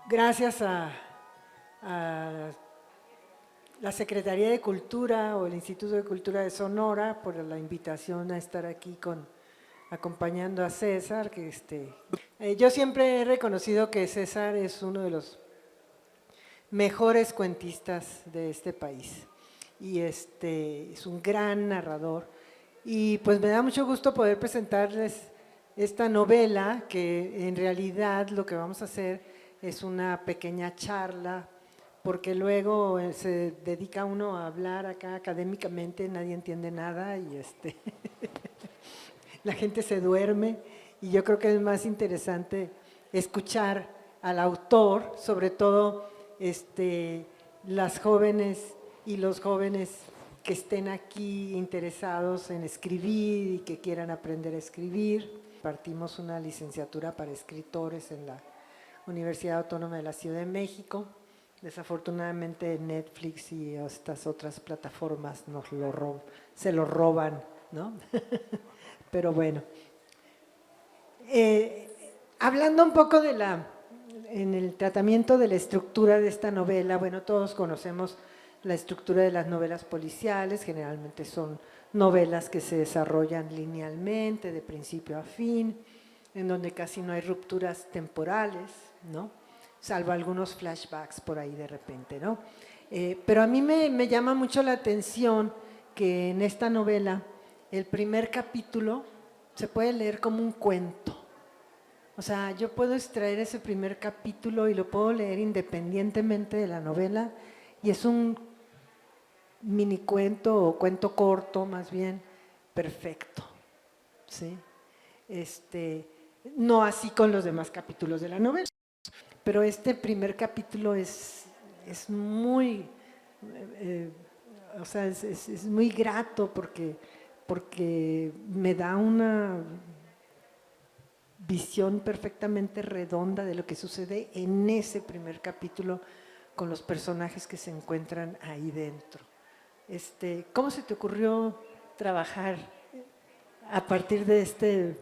Gracias a la Secretaría de Cultura o el Instituto de Cultura de Sonora por la invitación a estar aquí acompañando a César. Yo siempre he reconocido que César es uno de los mejores cuentistas de este país y es un gran narrador, y pues me da mucho gusto poder presentarles esta novela, que en realidad lo que vamos a hacer es una pequeña charla, porque luego se dedica uno a hablar acá académicamente, nadie entiende nada y la gente se duerme, y yo creo que es más interesante escuchar al autor, sobre todo las jóvenes y los jóvenes que estén aquí interesados en escribir y que quieran aprender a escribir. Partimos una licenciatura para escritores en la Universidad Autónoma de la Ciudad de México. Desafortunadamente Netflix y estas otras plataformas se lo roban, ¿no? Pero bueno, hablando un poco en el tratamiento de la estructura de esta novela, bueno, todos conocemos la estructura de las novelas policiales, generalmente son novelas que se desarrollan linealmente, de principio a fin, en donde casi no hay rupturas temporales, ¿no? Salvo algunos flashbacks por ahí de repente, ¿no? Pero a mí me llama mucho la atención que en esta novela el primer capítulo se puede leer como un cuento. O sea, yo puedo extraer ese primer capítulo y lo puedo leer independientemente de la novela, y es un mini cuento o cuento corto más bien, perfecto, ¿sí? No así con los demás capítulos de la novela, pero este primer capítulo es muy, o sea, es muy grato porque me da una visión perfectamente redonda de lo que sucede en ese primer capítulo con los personajes que se encuentran ahí dentro. ¿Cómo se te ocurrió trabajar a partir de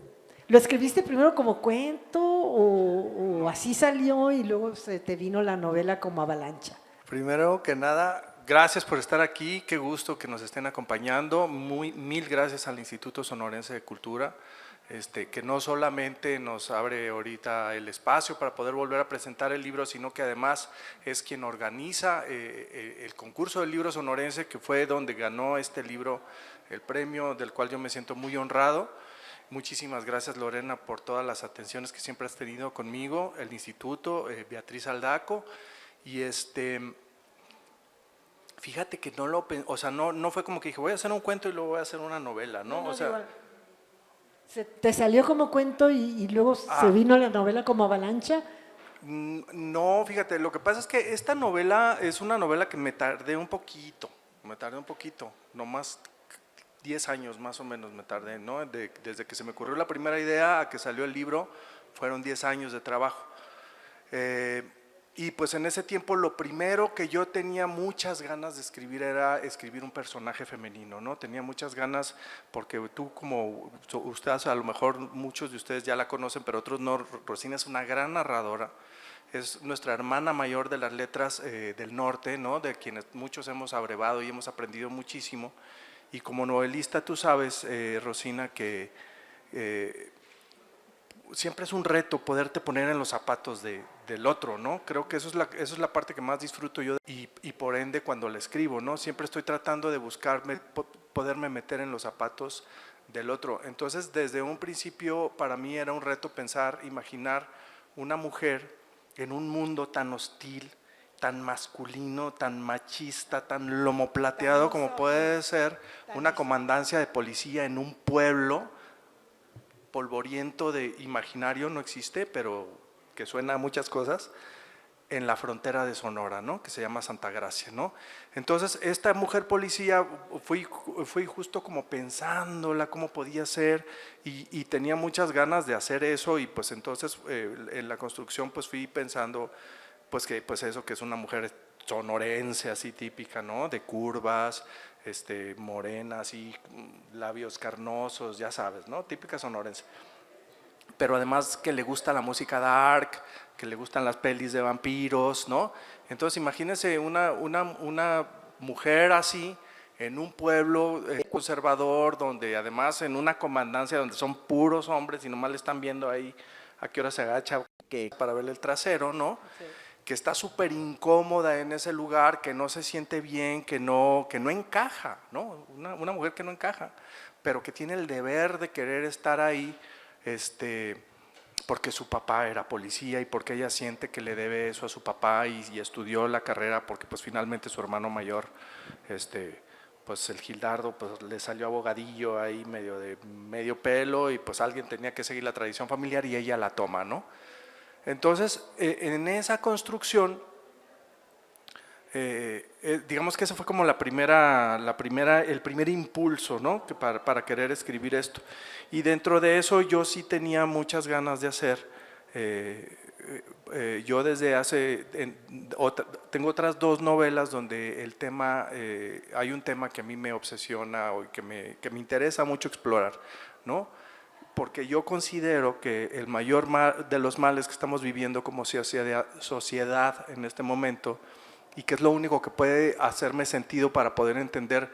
¿Lo escribiste primero como cuento o así salió y luego se te vino la novela como avalancha? Primero que nada, gracias por estar aquí, qué gusto que nos estén acompañando, mil gracias al Instituto Sonorense de Cultura, que no solamente nos abre ahorita el espacio para poder volver a presentar el libro, sino que además es quien organiza el concurso del libro sonorense, que fue donde ganó este libro el premio, del cual yo me siento muy honrado. Muchísimas gracias, Lorena, por todas las atenciones que siempre has tenido conmigo, el instituto, Beatriz Aldaco, y fíjate que no fue como que dije voy a hacer un cuento y luego voy a hacer una novela, ¿no? O sea, ¿te salió como cuento y luego se vino la novela como avalancha? No, fíjate, lo que pasa es que esta novela es una novela que me tardé un poquito, nomás 10 años más o menos me tardé, ¿no? Desde que se me ocurrió la primera idea a que salió el libro, fueron 10 años de trabajo. Y pues en ese tiempo lo primero que yo tenía muchas ganas de escribir era escribir un personaje femenino, ¿no? Tenía muchas ganas porque tú, como ustedes, a lo mejor muchos de ustedes ya la conocen, pero otros no, Rosina es una gran narradora, es nuestra hermana mayor de las letras del norte, ¿no? De quienes muchos hemos abrevado y hemos aprendido muchísimo. Y como novelista tú sabes, Rosina, que siempre es un reto poderte poner en los zapatos del otro, ¿no? Creo que eso es la parte que más disfruto yo y por ende cuando la escribo, ¿no? Siempre estoy tratando de poderme meter en los zapatos del otro. Entonces, desde un principio para mí era un reto imaginar una mujer en un mundo tan hostil, tan masculino, tan machista, tan lomoplateado como puede ser una comandancia de policía en un pueblo polvoriento de imaginario, no existe, pero que suena a muchas cosas, en la frontera de Sonora, ¿no? Que se llama Santa Gracia, ¿no? Entonces, esta mujer policía, fui justo como pensándola, cómo podía ser, y tenía muchas ganas de hacer eso, y pues entonces en la construcción pues fui pensando pues que pues eso, que es una mujer sonorense así típica, ¿no? De curvas, morena, así, labios carnosos, ya sabes, ¿no? Típica sonorense. pero además que le gusta la música dark, que le gustan las pelis de vampiros, ¿no? Entonces imagínense una mujer así en un pueblo conservador, donde además en una comandancia donde son puros hombres y nomás le están viendo ahí a qué hora se agacha para verle el trasero, ¿no? Sí. Que está súper incómoda en ese lugar, que no se siente bien, que no encaja, ¿no? Una mujer que no encaja, pero que tiene el deber de querer estar ahí, porque su papá era policía y porque ella siente que le debe eso a su papá y estudió la carrera porque pues finalmente su hermano mayor, pues el Gildardo, pues le salió abogadillo ahí medio pelo y pues alguien tenía que seguir la tradición familiar y ella la toma, ¿no? Entonces, en esa construcción, digamos que ese fue como el primer impulso, ¿no? Que para querer escribir esto. Y dentro de eso yo sí tenía muchas ganas de hacer. Yo desde tengo otras 2 novelas donde el tema, hay un tema que a mí me obsesiona o que me interesa mucho explorar, ¿no? Porque yo considero que el mayor mal de los males que estamos viviendo como sociedad en este momento, y que es lo único que puede hacerme sentido para poder entender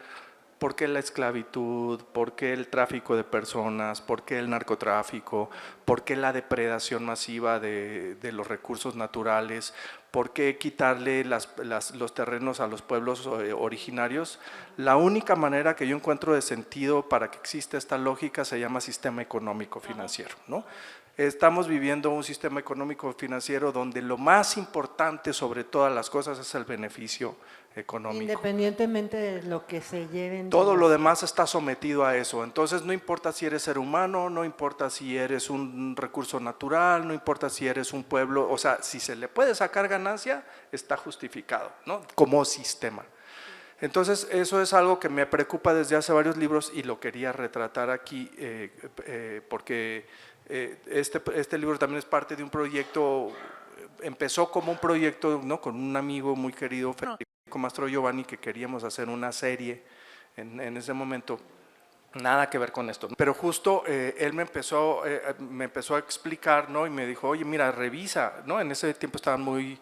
por qué la esclavitud, por qué el tráfico de personas, por qué el narcotráfico, por qué la depredación masiva de los recursos naturales, por qué quitarle los terrenos a los pueblos originarios. La única manera que yo encuentro de sentido para que exista esta lógica se llama sistema económico financiero, ¿no? Estamos viviendo un sistema económico financiero donde lo más importante sobre todas las cosas es el beneficio económico. Independientemente de lo que se lleven. Todo lo demás está sometido a eso. Entonces no importa si eres ser humano, no importa si eres un recurso natural, no importa si eres un pueblo, o sea, si se le puede sacar ganancia, está justificado, ¿no? Como sistema. Entonces eso es algo que me preocupa desde hace varios libros y lo quería retratar aquí porque este libro también es parte de un proyecto, empezó como un proyecto, ¿no? Con un amigo muy querido, Federico Mastro Giovanni, que queríamos hacer una serie en ese momento, nada que ver con esto, pero justo él me empezó a explicar, ¿no? Y me dijo, oye, mira, revisa, ¿no? En ese tiempo estaban muy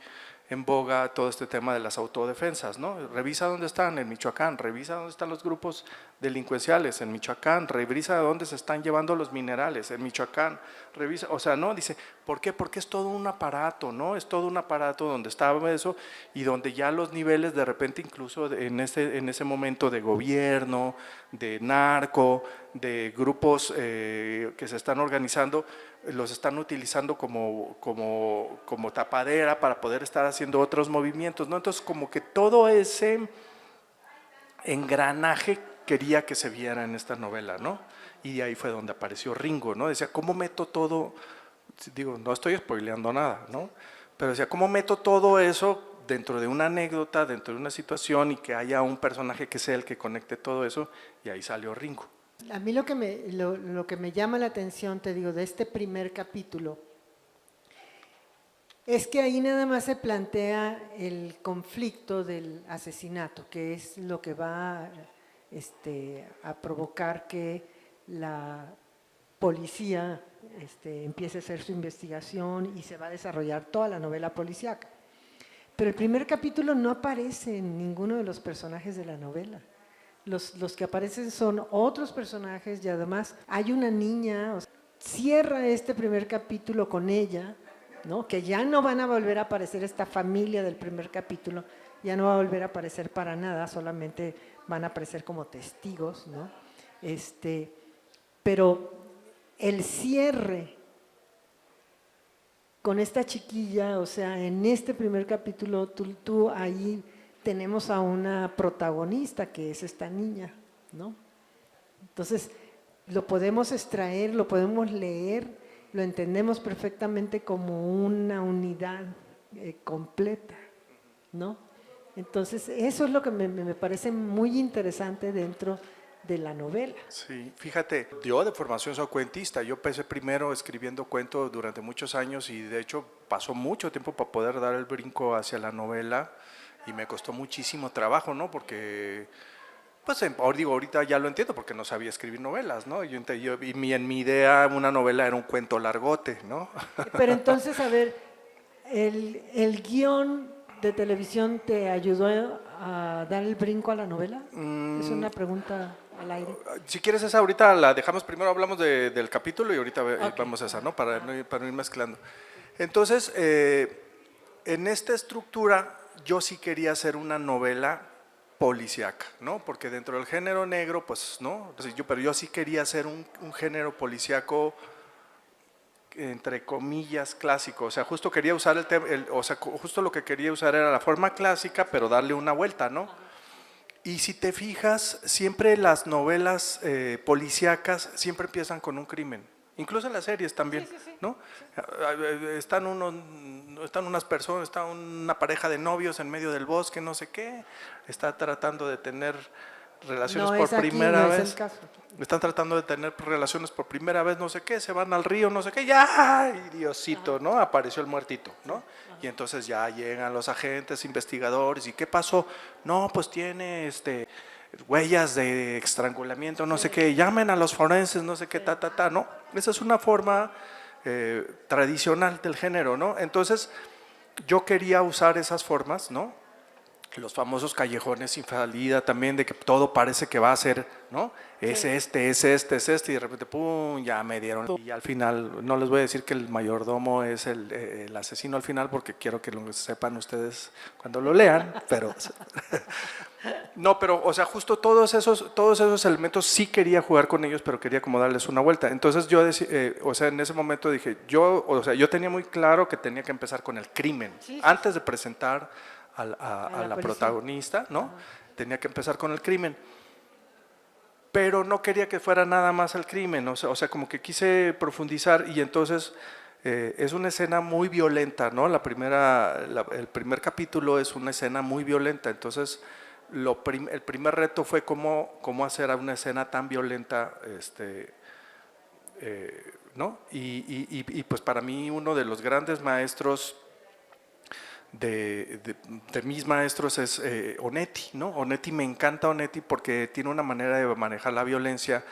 en boga todo este tema de las autodefensas, ¿no? Revisa dónde están en Michoacán, revisa dónde están los grupos delincuenciales en Michoacán, revisa dónde se están llevando los minerales en Michoacán, revisa, o sea, no, dice, ¿por qué? Porque es todo un aparato, ¿no? Es todo un aparato donde estaba eso y donde ya los niveles de repente incluso en ese momento de gobierno, de narco, de grupos que se están organizando, los están utilizando como tapadera para poder estar haciendo otros movimientos, ¿no? Entonces como que todo ese engranaje quería que se viera en esta novela, ¿no? Y ahí fue donde apareció Ringo, ¿no? Decía, ¿cómo meto todo? Digo, no estoy spoileando nada, ¿no? Pero decía, ¿cómo meto todo eso dentro de una anécdota, dentro de una situación y que haya un personaje que sea el que conecte todo eso? Y ahí salió Ringo. A mí lo que me llama la atención, te digo, de este primer capítulo, es que ahí nada más se plantea el conflicto del asesinato, que es lo que va a provocar que la policía empiece a hacer su investigación y se va a desarrollar toda la novela policíaca. Pero el primer capítulo no aparece en ninguno de los personajes de la novela. Los que aparecen son otros personajes y además hay una niña, o sea, cierra este primer capítulo con ella, ¿no? Que ya no van a volver a aparecer esta familia del primer capítulo, ya no va a volver a aparecer para nada, solamente van a aparecer como testigos, ¿no? Pero el cierre con esta chiquilla, o sea, en este primer capítulo tú ahí tenemos a una protagonista que es esta niña, ¿no? Entonces, lo podemos extraer, lo podemos leer, lo entendemos perfectamente como una unidad completa, ¿no? Entonces, eso es lo que me parece muy interesante dentro de la novela. Sí, fíjate, yo de formación soy cuentista, yo empecé primero escribiendo cuentos durante muchos años y de hecho pasó mucho tiempo para poder dar el brinco hacia la novela y me costó muchísimo trabajo, ¿no? Porque Pues digo, ahorita ya lo entiendo porque no sabía escribir novelas, ¿no? En mi idea una novela era un cuento largote, ¿no? Pero entonces, a ver, ¿el guión de televisión te ayudó a dar el brinco a la novela? Es una pregunta al aire. Si quieres esa ahorita la dejamos, primero hablamos del capítulo y ahorita Ok. vamos a esa, ¿no? Para no ir mezclando. Entonces, en esta estructura yo sí quería hacer una novela policíaca, ¿no? Porque dentro del género negro, pues, ¿no? Entonces, pero yo sí quería hacer un género policíaco entre comillas clásico, o sea, justo quería usar o sea, justo lo que quería usar era la forma clásica, pero darle una vuelta, ¿no? Y si te fijas, siempre las novelas policíacas siempre empiezan con un crimen, incluso en las series también, ¿no? Están unas personas, está una pareja de novios en medio del bosque, no sé qué, está tratando de tener relaciones No por es aquí, primera no es vez. el caso. Están tratando de tener relaciones por primera vez, no sé qué, se van al río, no sé qué, ya, ¡ay, Diosito!, ¿no? Apareció el muertito, ¿no? Y entonces ya llegan los agentes, investigadores, ¿y qué pasó? No, pues tiene huellas de estrangulamiento, no sé qué, llamen a los forenses, no sé qué, ¿no? Esa es una forma tradicional del género, ¿no? Entonces, yo quería usar esas formas, ¿no? Los famosos callejones sin salida también, de que todo parece que va a ser, ¿no? Es este, y de repente, pum, ya me dieron. Y al final, no les voy a decir que el mayordomo es el asesino al final, porque quiero que lo sepan ustedes cuando lo lean, pero… No, pero, o sea, justo todos esos elementos sí quería jugar con ellos, pero quería como darles una vuelta. Entonces yo, o sea, en ese momento dije, yo tenía muy claro que tenía que empezar con el crimen. Antes de presentar a la protagonista, ¿no? Tenía que empezar con el crimen. Pero no quería que fuera nada más el crimen, o sea, como que quise profundizar y entonces es una escena muy violenta, ¿no? El primer capítulo es una escena muy violenta, entonces el primer reto fue cómo hacer una escena tan violenta, ¿no? Y pues para mí uno de los grandes maestros de mis maestros es Onetti, ¿no? Onetti, me encanta Onetti porque tiene una manera de manejar la violencia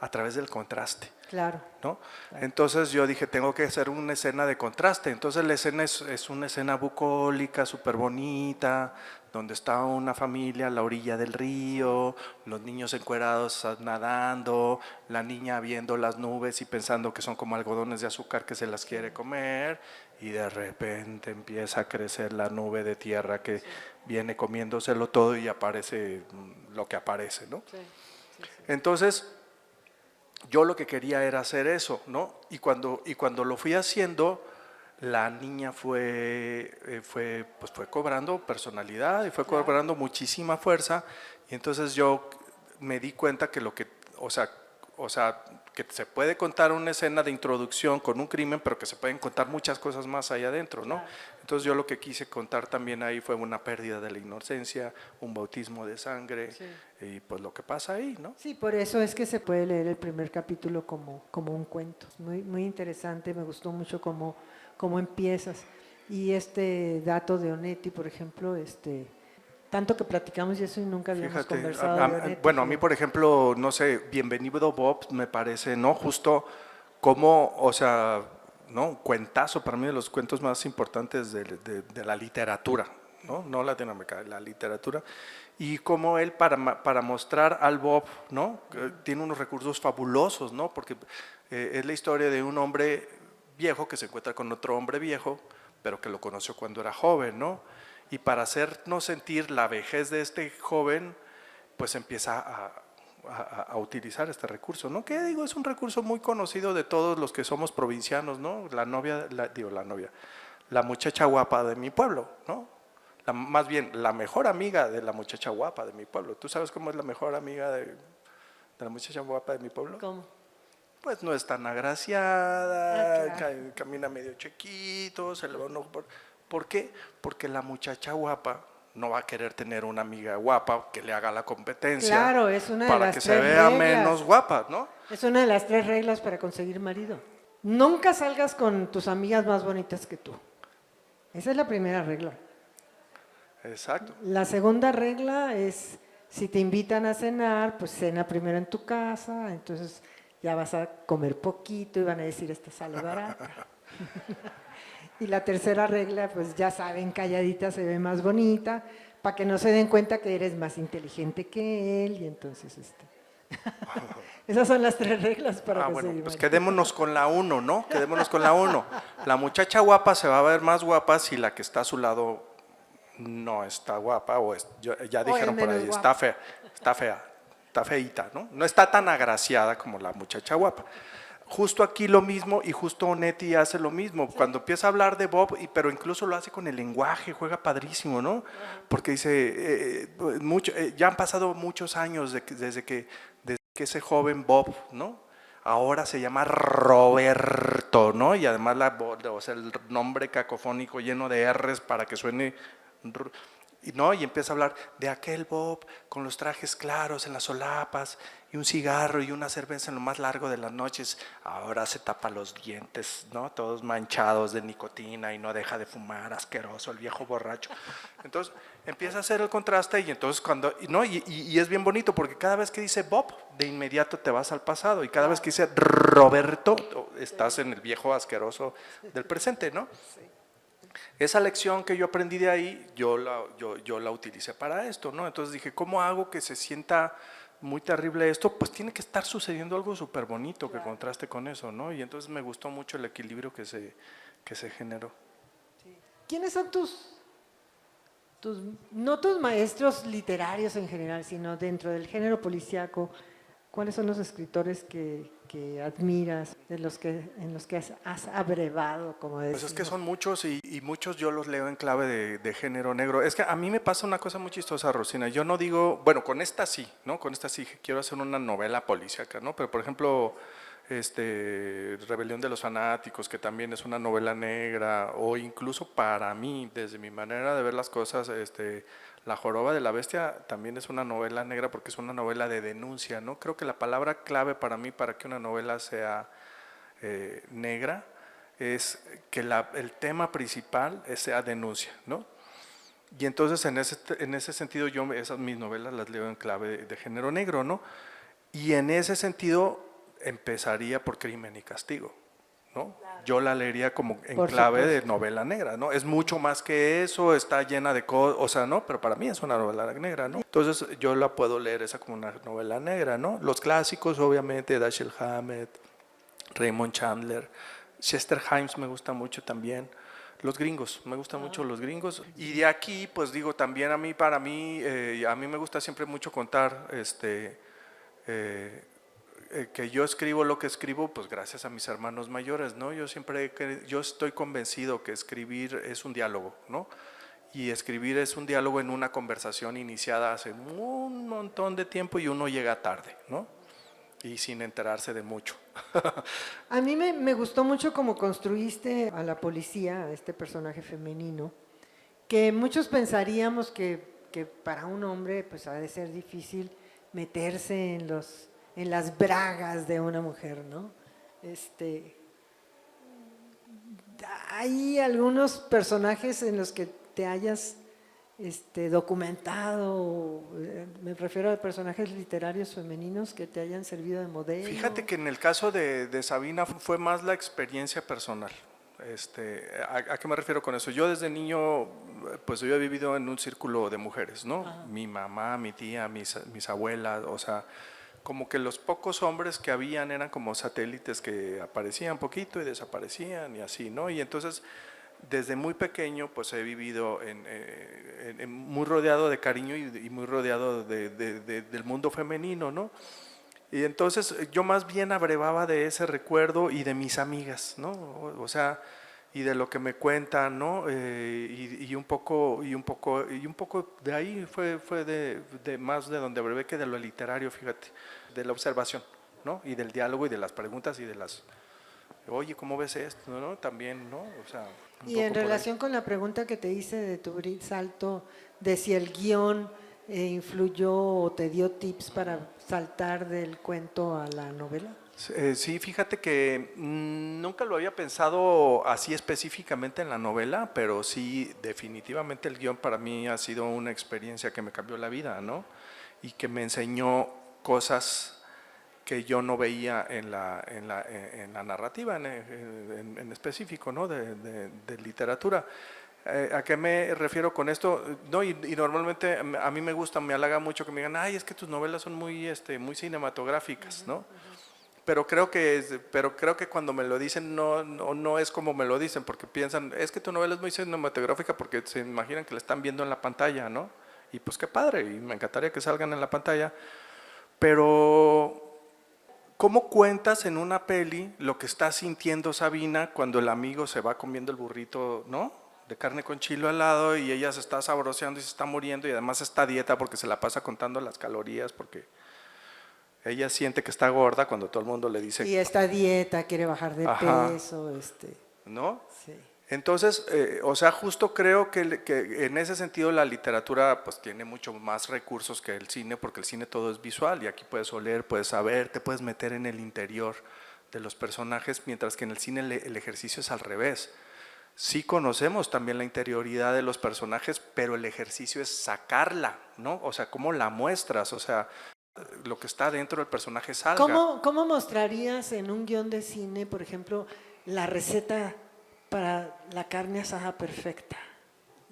a través del contraste. Claro. ¿No? Entonces yo dije, tengo que hacer una escena de contraste. Entonces la escena es una escena bucólica, súper bonita, donde está una familia a la orilla del río, los niños encuerados nadando, la niña viendo las nubes y pensando que son como algodones de azúcar que se las quiere comer, y de repente empieza a crecer la nube de tierra que viene comiéndoselo todo y aparece lo que aparece, ¿no? Entonces, yo lo que quería era hacer eso, ¿no? Y cuando lo fui haciendo, la niña fue cobrando personalidad y fue cobrando muchísima fuerza, y entonces yo me di cuenta que o sea, que se puede contar una escena de introducción con un crimen, pero que se pueden contar muchas cosas más allá adentro, ¿no? Entonces yo lo que quise contar también ahí fue una pérdida de la inocencia, un bautismo de sangre, y pues lo que pasa ahí, ¿no? Sí, por eso es que se puede leer el primer capítulo como un cuento. Muy, muy interesante, me gustó mucho cómo empiezas. Y este dato de Onetti, por ejemplo, tanto que platicamos y eso y nunca habíamos conversado de Onetti. Bueno, a mí, por ejemplo, no sé, Bienvenido Bob me parece, ¿no? Justo como, o sea, ¿no? Cuentazo, para mí de los cuentos más importantes de la literatura, no latinoamericana, la literatura, y como él para mostrar al Bob, ¿no? Tiene unos recursos fabulosos, ¿no? Porque es la historia de un hombre viejo que se encuentra con otro hombre viejo, pero que lo conoció cuando era joven, ¿no? Y para hacernos sentir la vejez de este joven, pues empieza a utilizar este recurso, ¿no? Que digo, es un recurso muy conocido de todos los que somos provincianos, ¿no? La muchacha guapa de mi pueblo, ¿no? Más bien, la mejor amiga de la muchacha guapa de mi pueblo. ¿Tú sabes cómo es la mejor amiga de la muchacha guapa de mi pueblo? ¿Cómo? Pues no es tan agraciada, claro. camina medio chiquito, se le va un ojo ¿Por qué? Porque la muchacha guapa no va a querer tener una amiga guapa que le haga la competencia. Claro, es una de para las que se tres vea reglas. menos guapa, ¿no? Es una de las 3 reglas para conseguir marido. Nunca salgas con tus amigas más bonitas que tú. Esa es la primera regla. Exacto. La segunda regla es si te invitan a cenar, pues cena primero en tu casa, entonces ya vas a comer poquito y van a decir, esta sale barata. Y la tercera regla, pues ya saben, calladita se ve más bonita, para que no se den cuenta que eres más inteligente que él, y entonces esas son las 3 reglas para Ah, que se bueno, pues diviertan. quedémonos con la 1, ¿no? Quedémonos con la 1. La muchacha guapa se va a ver más guapa si la que está a su lado no está guapa ya O es dijeron por menos ahí, guapa. está fea, está feíta, ¿no? No está tan agraciada como la muchacha guapa. Justo aquí lo mismo y justo Onetti hace lo mismo. Cuando empieza a hablar de Bob, pero incluso lo hace con el lenguaje, juega padrísimo, ¿no? Porque dice, ya han pasado muchos años desde que ese joven Bob, ¿no? Ahora se llama Roberto, ¿no? Y además o sea, el nombre cacofónico lleno de R's para que suene, ¿no? Y empieza a hablar de aquel Bob con los trajes claros en las solapas y un cigarro y una cerveza en lo más largo de las noches. Ahora se tapa los dientes, ¿no? Todos manchados de nicotina y no deja de fumar, asqueroso, el viejo borracho. Entonces empieza a hacer el contraste y entonces y es bien bonito porque cada vez que dice Bob, de inmediato te vas al pasado y cada vez que dice Roberto, estás en el viejo asqueroso del presente, ¿no? Esa lección que yo aprendí de ahí, yo la utilicé para esto, ¿no? Entonces dije, ¿cómo hago que se sienta muy terrible esto? Pues tiene que estar sucediendo algo súper bonito que contraste con eso, ¿no? Y entonces me gustó mucho el equilibrio que se generó. ¿Quiénes son no tus maestros literarios en general, sino dentro del género policíaco? ¿Cuáles son los escritores que admiras, en los que has abrevado, como decimos? Pues es que son muchos y muchos yo los leo en clave de género negro. Es que a mí me pasa una cosa muy chistosa, Rosina. Yo no digo, bueno, con esta sí, ¿no? Con esta sí quiero hacer una novela policíaca, ¿no? Pero por ejemplo, Rebelión de los Fanáticos, que también es una novela negra, o incluso para mí, desde mi manera de ver las cosas, La Joroba de la Bestia también es una novela negra porque es una novela de denuncia, ¿no? Creo que la palabra clave para mí, para que una novela sea negra, es que el tema principal sea denuncia, ¿no? Y entonces en ese sentido mis novelas las leo en clave de género negro, ¿no? Y en ese sentido empezaría por Crimen y Castigo, ¿no? Claro. Yo la leería como en clave de novela negra, ¿no? Es mucho más que eso, está llena de cosas, o sea, ¿no? Pero para mí es una novela negra, ¿no? Entonces yo la puedo leer esa como una novela negra, ¿no? Los clásicos, obviamente, Dashiell Hammett, Raymond Chandler, Chester Himes me gusta mucho también. Los gringos, me gustan mucho los gringos. Y de aquí, pues digo, también a mí me gusta siempre mucho contar, que yo escribo lo que escribo, pues gracias a mis hermanos mayores, ¿no? Yo estoy convencido que escribir es un diálogo, ¿no? Y escribir es un diálogo en una conversación iniciada hace un montón de tiempo y uno llega tarde, ¿no? Y sin enterarse de mucho. A mí me gustó mucho cómo construiste a la policía, a este personaje femenino, que muchos pensaríamos que para un hombre pues ha de ser difícil meterse en las bragas de una mujer, ¿no? ¿Hay algunos personajes en los que te hayas documentado? Me refiero a personajes literarios femeninos que te hayan servido de modelo. Fíjate que en el caso de Sabina fue más la experiencia personal. ¿A qué me refiero con eso? Yo desde niño, pues yo he vivido en un círculo de mujeres, ¿no? Ajá. Mi mamá, mi tía, mis abuelas, o sea, como que los pocos hombres que habían eran como satélites que aparecían poquito y desaparecían y así, ¿no? Y entonces, desde muy pequeño, pues he vivido muy rodeado de cariño y muy rodeado del mundo femenino, ¿no? Y entonces yo más bien abrevaba de ese recuerdo y de mis amigas, ¿no? O sea, y de lo que me cuentan, ¿no? Y un poco de ahí fue de más de donde abrevé que de lo literario, fíjate, de la observación, ¿no? Y del diálogo y de las preguntas y de las, oye, ¿cómo ves esto? ¿No? También, ¿no? O sea, y en relación con la pregunta que te hice de tu salto, de si el guión influyó o te dio tips para saltar del cuento a la novela. Sí, fíjate que nunca lo había pensado así específicamente en la novela, pero sí, definitivamente el guión para mí ha sido una experiencia que me cambió la vida, ¿no? y que me enseñó cosas que yo no veía en la narrativa en específico, ¿no? de literatura. ¿A qué me refiero con esto? No, y normalmente a mí me gusta, me halaga mucho que me digan, ay, es que tus novelas son muy cinematográficas, ¿no? Pero creo que cuando me lo dicen no es como me lo dicen, porque piensan, es que tu novela es muy cinematográfica porque se imaginan que la están viendo en la pantalla, ¿no? Y pues qué padre, y me encantaría que salgan en la pantalla, pero ¿cómo cuentas en una peli lo que está sintiendo Sabina cuando el amigo se va comiendo el burrito, ¿no? De carne con chile al lado y ella se está sabroseando y se está muriendo y además está a dieta porque se la pasa contando las calorías porque ella siente que está gorda cuando todo el mundo le dice, Y esta dieta, quiere bajar de ajá, peso, ¿no? sí. Entonces, o sea, justo creo que en ese sentido la literatura pues tiene mucho más recursos que el cine, porque el cine todo es visual y aquí puedes oler, puedes saber, te puedes meter en el interior de los personajes, mientras que en el cine el ejercicio es al revés. Sí conocemos también la interioridad de los personajes, pero el ejercicio es sacarla, ¿no? O sea, cómo la muestras, o sea, lo que está dentro del personaje salga. ¿Cómo mostrarías en un guión de cine, por ejemplo, la receta para la carne asada perfecta?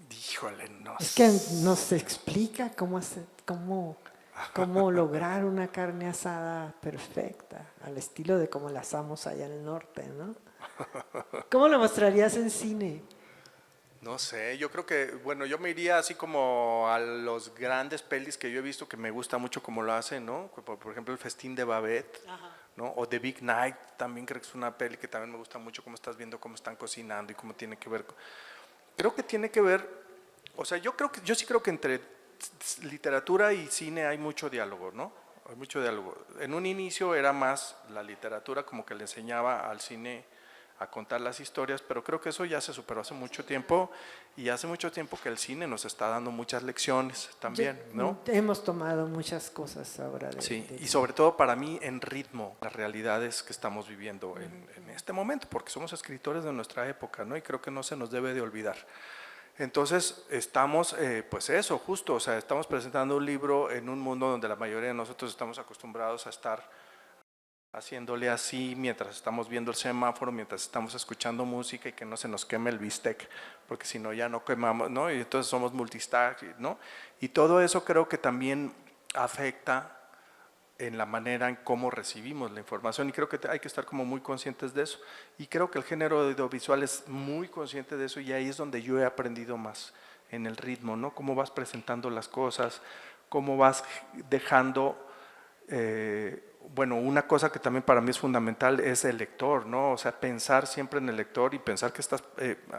Híjole, no Es que sé. no se explica cómo lograr una carne asada perfecta, al estilo de como la asamos allá en el norte, ¿no? ¿Cómo lo mostrarías en cine? No sé, yo creo que, bueno, yo me iría así como a los grandes pelis que yo he visto que me gusta mucho como lo hacen, ¿no? Por ejemplo, El Festín de Babette, ¿no? O The Big Night, también creo que es una peli que también me gusta mucho, cómo estás viendo cómo están cocinando y cómo tiene que ver. Creo que tiene que ver, o sea, yo sí creo que entre literatura y cine hay mucho diálogo, ¿no? Hay mucho diálogo. En un inicio era más la literatura como que le enseñaba al cine a contar las historias, pero creo que eso ya se superó hace mucho tiempo y hace mucho tiempo que el cine nos está dando muchas lecciones también, ¿no? Hemos tomado muchas cosas ahora Sí, del y cine. sobre todo para mí en ritmo, las realidades que estamos viviendo en este momento, porque somos escritores de nuestra época, ¿no? Y creo que no se nos debe de olvidar. Entonces estamos, pues eso, justo, o sea, estamos presentando un libro en un mundo donde la mayoría de nosotros estamos acostumbrados a estar haciéndole así mientras estamos viendo el semáforo, mientras estamos escuchando música y que no se nos queme el bistec, porque si no ya no quemamos, ¿no? Y entonces somos multitask, ¿no? Y todo eso creo que también afecta en la manera en cómo recibimos la información y creo que hay que estar como muy conscientes de eso y creo que el género audiovisual es muy consciente de eso y ahí es donde yo he aprendido más en el ritmo, ¿no? Cómo vas presentando las cosas, cómo vas dejando, bueno, una cosa que también para mí es fundamental es el lector, ¿no? O sea, pensar siempre en el lector y pensar que estás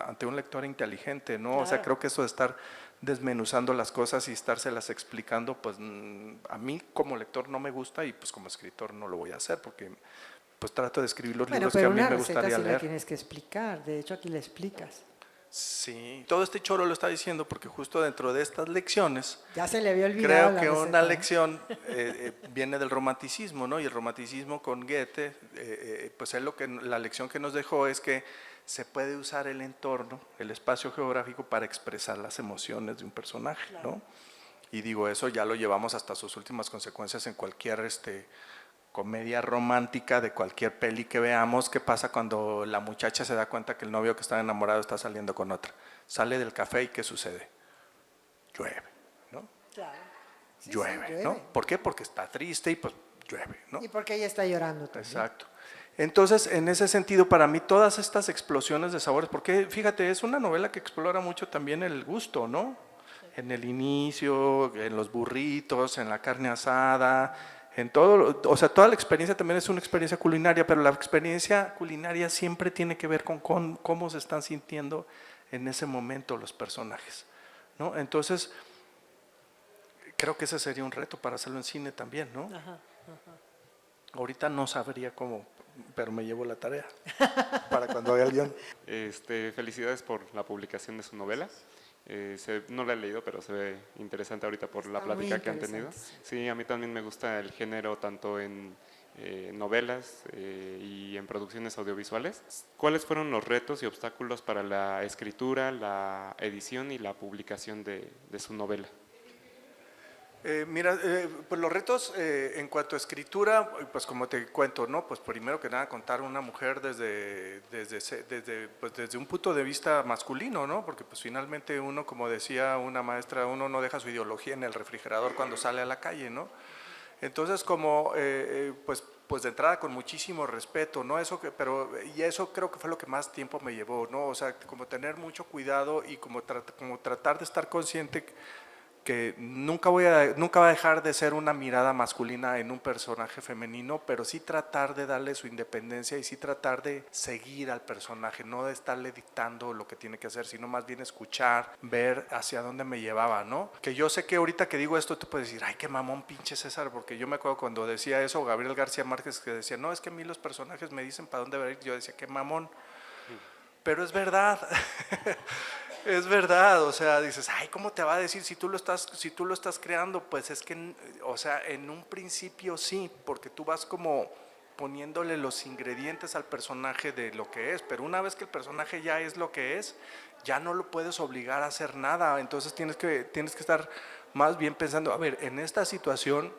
ante un lector inteligente, ¿no? O sea, creo que eso de estar desmenuzando las cosas y estárselas explicando, pues a mí como lector no me gusta y pues como escritor no lo voy a hacer porque pues trato de escribir los Bueno, libros que a pero mí una me receta gustaría sí la leer. tienes que explicar. De hecho, aquí la explicas. Sí, todo este choro lo está diciendo porque justo dentro de estas lecciones Ya se le había olvidado creo la que una receta, ¿eh? lección viene del romanticismo, ¿no? Y el romanticismo con Goethe, pues él la lección que nos dejó es que se puede usar el entorno, el espacio geográfico para expresar las emociones de un personaje, ¿no? Y digo, eso ya lo llevamos hasta sus últimas consecuencias en cualquier comedia romántica de cualquier peli que veamos. ¿Qué pasa cuando la muchacha se da cuenta que el novio que está enamorado está saliendo con otra? Sale del café y ¿qué sucede? Llueve, ¿no? Claro. Sí, Llueve, ¿no? llueve. ¿Por qué? Porque está triste y pues llueve, ¿no? Y porque ella está llorando también. Exacto. Entonces, en ese sentido, para mí, todas estas explosiones de sabores, porque fíjate, es una novela que explora mucho también el gusto, ¿no? En el inicio, en los burritos, en la carne asada, en todo, o sea, toda la experiencia también es una experiencia culinaria, pero la experiencia culinaria siempre tiene que ver con cómo se están sintiendo en ese momento los personajes, ¿no? Entonces, creo que ese sería un reto para hacerlo en cine también, ¿no? Ajá. Ahorita no sabría cómo, pero me llevo la tarea para cuando haga el guión. Felicidades por la publicación de su novela. No la he leído, pero se ve interesante ahorita por la Está muy plática que han tenido. interesante, Sí, a mí también me gusta el género tanto en novelas y en producciones audiovisuales. ¿Cuáles fueron los retos y obstáculos para la escritura, la edición y la publicación de su novela? Mira, pues los retos en cuanto a escritura, pues como te cuento, ¿no? Pues primero que nada contar una mujer desde un punto de vista masculino, ¿no? Porque pues finalmente uno, como decía una maestra, uno no deja su ideología en el refrigerador cuando sale a la calle, ¿no? Entonces como, pues de entrada con muchísimo respeto, ¿no? Y eso creo que fue lo que más tiempo me llevó, ¿no? O sea, como tener mucho cuidado y como tratar de estar consciente que nunca va a dejar de ser una mirada masculina en un personaje femenino, pero sí tratar de darle su independencia y sí tratar de seguir al personaje, no de estarle dictando lo que tiene que hacer, sino más bien escuchar, ver hacia dónde me llevaba, ¿no? Que yo sé que ahorita que digo esto, tú puedes decir, ay, qué mamón pinche César, porque yo me acuerdo cuando decía eso, Gabriel García Márquez, que decía, no, es que a mí los personajes me dicen para dónde ir, yo decía, qué mamón, pero es verdad. Es verdad, o sea, dices, ay, ¿cómo te va a decir si tú lo estás creando? Pues es que, o sea, en un principio sí, porque tú vas como poniéndole los ingredientes al personaje de lo que es, pero una vez que el personaje ya es lo que es, ya no lo puedes obligar a hacer nada, entonces tienes que estar más bien pensando, a ver, en esta situación,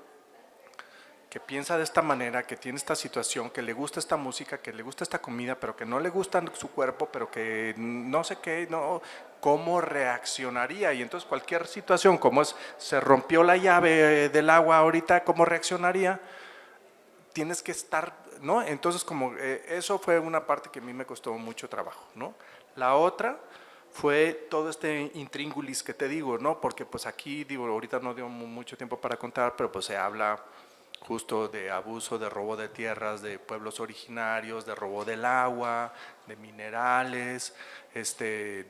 que piensa de esta manera, que tiene esta situación, que le gusta esta música, que le gusta esta comida, pero que no le gusta su cuerpo, pero que no sé qué, no, ¿cómo reaccionaría? Y entonces cualquier situación, como se rompió la llave del agua ahorita, ¿cómo reaccionaría? Tienes que estar, ¿no? Entonces como eso fue una parte que a mí me costó mucho trabajo, ¿no? La otra fue todo este intríngulis que te digo, ¿no? Porque pues aquí, digo, ahorita no dio mucho tiempo para contar, pero pues se habla justo de abuso, de robo de tierras, de pueblos originarios, de robo del agua, de minerales,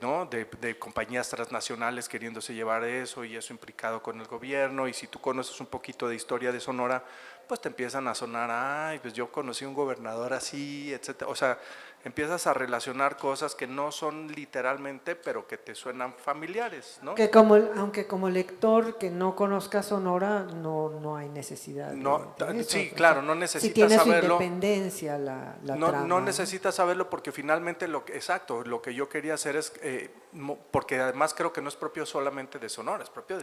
¿no? de compañías transnacionales queriéndose llevar eso y eso implicado con el gobierno. Y si tú conoces un poquito de historia de Sonora, pues te empiezan a sonar, ay, pues yo conocí un gobernador así, etcétera. O sea, empiezas a relacionar cosas que no son literalmente, pero que te suenan familiares, ¿no? Que aunque como lector que no conozca Sonora, no hay necesidad No, de eso. sí, O claro, sea, no sí necesitas tiene su saberlo. independencia la No, trama. no necesitas saberlo porque finalmente exacto, lo que yo quería hacer es, porque además creo que no es propio solamente de Sonora, es propio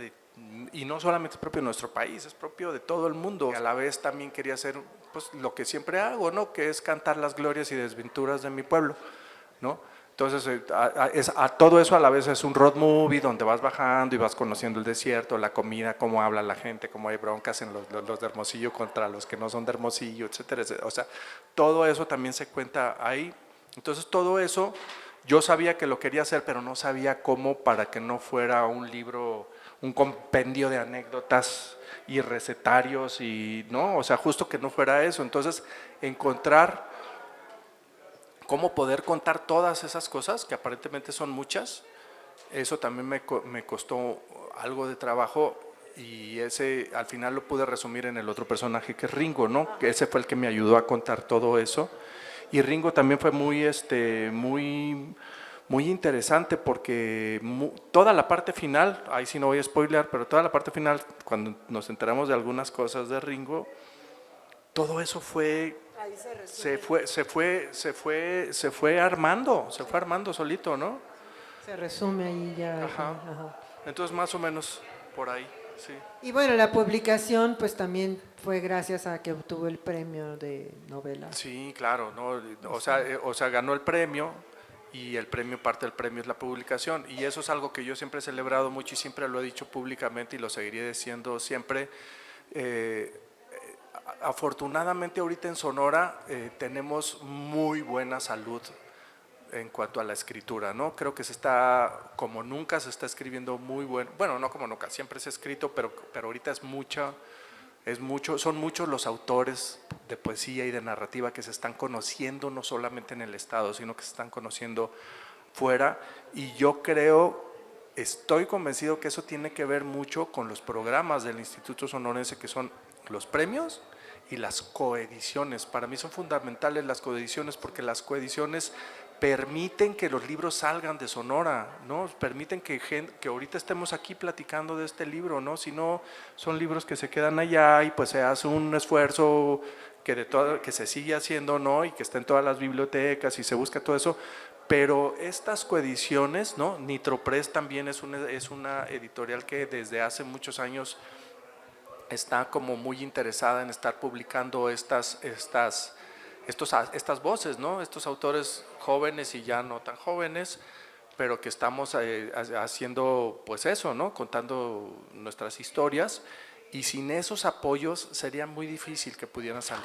y no solamente es propio de nuestro país, es propio de todo el mundo. Y a la vez también quería hacer pues lo que siempre hago, ¿no? Que es cantar las glorias y desventuras de mi pueblo, ¿no? Entonces, todo eso a la vez es un road movie donde vas bajando y vas conociendo el desierto, la comida, cómo habla la gente, cómo hay broncas en los de Hermosillo contra los que no son de Hermosillo, etcétera, etcétera. O sea, todo eso también se cuenta ahí. Entonces, todo eso yo sabía que lo quería hacer, pero no sabía cómo para que no fuera un libro, un compendio de anécdotas y recetarios y, ¿no? O sea, justo que no fuera eso. Entonces, encontrar cómo poder contar todas esas cosas, que aparentemente son muchas, eso también me costó algo de trabajo y ese al final lo pude resumir en el otro personaje que es Ringo, ¿no? Que ese fue el que me ayudó a contar todo eso. Y Ringo también fue muy interesante porque toda la parte final, ahí sí no voy a spoilear, pero toda la parte final, cuando nos enteramos de algunas cosas de Ringo, todo eso se fue armando solito, ¿no? Se resume ahí ya. Ajá. Ajá. Entonces más o menos por ahí, sí. Y bueno, la publicación pues también fue gracias a que obtuvo el premio de novela. Sí, claro, ¿no? O sea, ganó el premio y parte del premio es la publicación y eso es algo que yo siempre he celebrado mucho y siempre lo he dicho públicamente y lo seguiré diciendo siempre. Afortunadamente ahorita en Sonora tenemos muy buena salud en cuanto a la escritura, ¿no? Creo que como nunca se está escribiendo muy bueno, no como nunca, siempre se ha escrito, pero ahorita son muchos los autores de poesía y de narrativa que se están conociendo no solamente en el estado, sino que se están conociendo fuera y yo estoy convencido que eso tiene que ver mucho con los programas del Instituto Sonorense que son los premios y las coediciones. Para mí son fundamentales las coediciones porque las coediciones permiten que los libros salgan de Sonora, ¿no? Permiten que ahorita estemos aquí platicando de este libro, ¿no? Si no, son libros que se quedan allá y pues se hace un esfuerzo que se sigue haciendo, ¿no? Y que está en todas las bibliotecas y se busca todo eso. Pero estas coediciones, ¿no? Nitropress también es una editorial que desde hace muchos años está como muy interesada en estar publicando estas voces, ¿no? Estos autores jóvenes y ya no tan jóvenes, pero que estamos haciendo pues eso, ¿no? Contando nuestras historias, y sin esos apoyos sería muy difícil que pudieran salir.